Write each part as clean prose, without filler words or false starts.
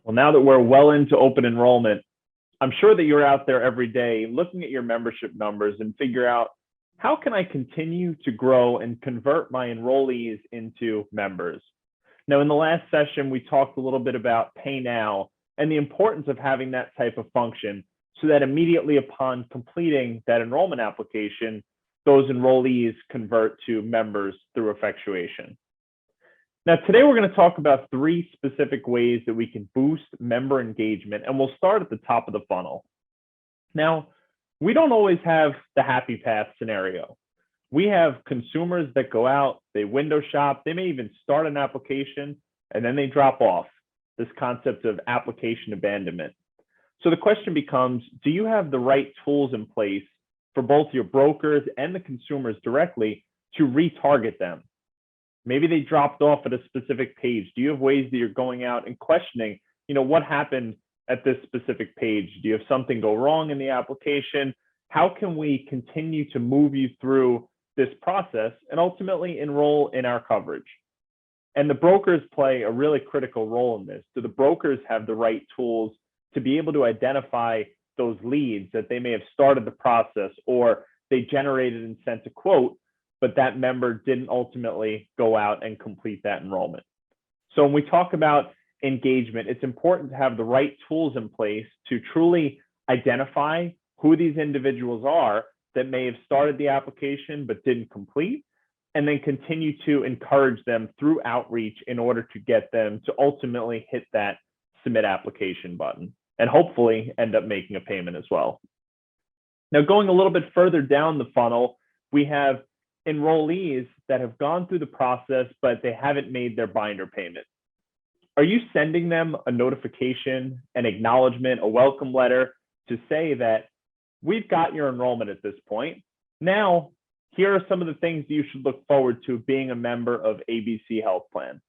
Well, now that we're well into open enrollment, I'm sure that you're out there every day looking at your membership numbers and figure out how can I continue to grow and convert my enrollees into members. Now, in the last session, we talked a little bit about Pay Now and the importance of having that type of function so that immediately upon completing that enrollment application, those enrollees convert to members through effectuation. Now, today we're going to talk about three specific ways that we can boost member engagement, and we'll start at the top of the funnel. Now, we don't always have the happy path scenario. We have consumers that go out, they window shop, they may even start an application, and then they drop off. This concept of application abandonment. So the question becomes, do you have the right tools in place for both your brokers and the consumers directly to retarget them? Maybe they dropped off at a specific page. Do you have ways that you're going out and questioning, what happened at this specific page? Do you have something go wrong in the application? How can we continue to move you through this process and ultimately enroll in our coverage? And the brokers play a really critical role in this. Do the brokers have the right tools to be able to identify those leads that they may have started the process or they generated and sent a quote, but that member didn't ultimately go out and complete that enrollment? So when we talk about engagement, it's important to have the right tools in place to truly identify who these individuals are that may have started the application but didn't complete, and then continue to encourage them through outreach in order to get them to ultimately hit that submit application button and hopefully end up making a payment as well. Now, going a little bit further down the funnel, we have enrollees that have gone through the process, but they haven't made their binder payment. Are you sending them a notification, an acknowledgement, a welcome letter to say that we've got your enrollment at this point? Now, here are some of the things you should look forward to being a member of ABC Health Plan.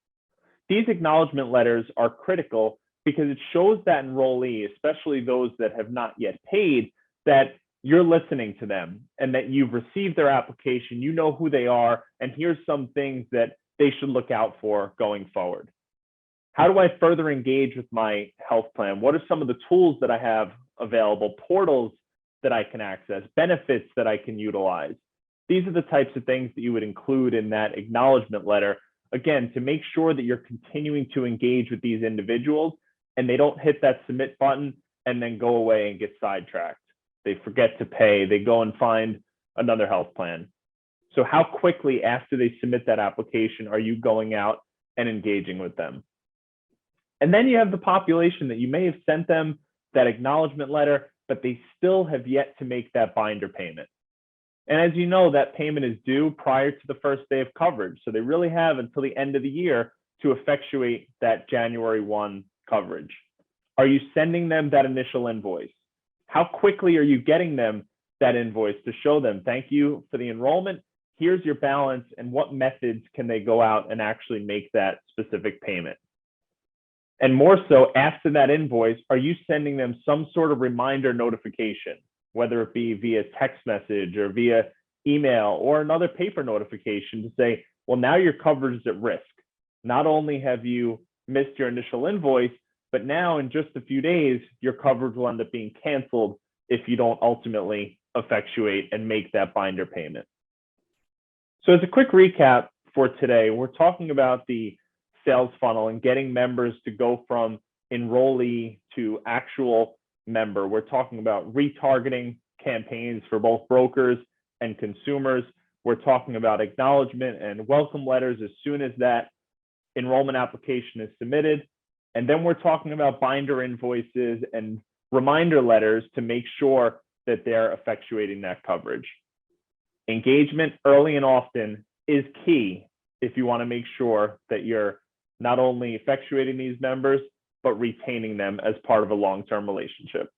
These acknowledgement letters are critical because it shows that enrollee, especially those that have not yet paid, that you're listening to them and that you've received their application, you know who they are, and here's some things that they should look out for going forward. How do I further engage with my health plan? What are some of the tools that I have available, portals that I can access, benefits that I can utilize? These are the types of things that you would include in that acknowledgement letter, again, to make sure that you're continuing to engage with these individuals and they don't hit that submit button and then go away and get sidetracked. They forget to pay, they go and find another health plan. So how quickly after they submit that application are you going out and engaging with them? And then you have the population that you may have sent them that acknowledgement letter, but they still have yet to make that binder payment. And as you know, that payment is due prior to the first day of coverage. So they really have until the end of the year to effectuate that January 1 coverage. Are you sending them that initial invoice? How quickly are you getting them that invoice to show them, thank you for the enrollment, here's your balance, and what methods can they go out and actually make that specific payment? And more so, after that invoice, are you sending them some sort of reminder notification, whether it be via text message or via email or another paper notification to say, well, now your coverage is at risk. Not only have you missed your initial invoice, but now in just a few days, your coverage will end up being canceled if you don't ultimately effectuate and make that binder payment. So as a quick recap for today, we're talking about the sales funnel and getting members to go from enrollee to actual member. We're talking about retargeting campaigns for both brokers and consumers. We're talking about acknowledgement and welcome letters as soon as that enrollment application is submitted. And then we're talking about binder invoices and reminder letters to make sure that they're effectuating that coverage. Engagement early and often is key if you want to make sure that you're not only effectuating these members, but retaining them as part of a long-term relationship.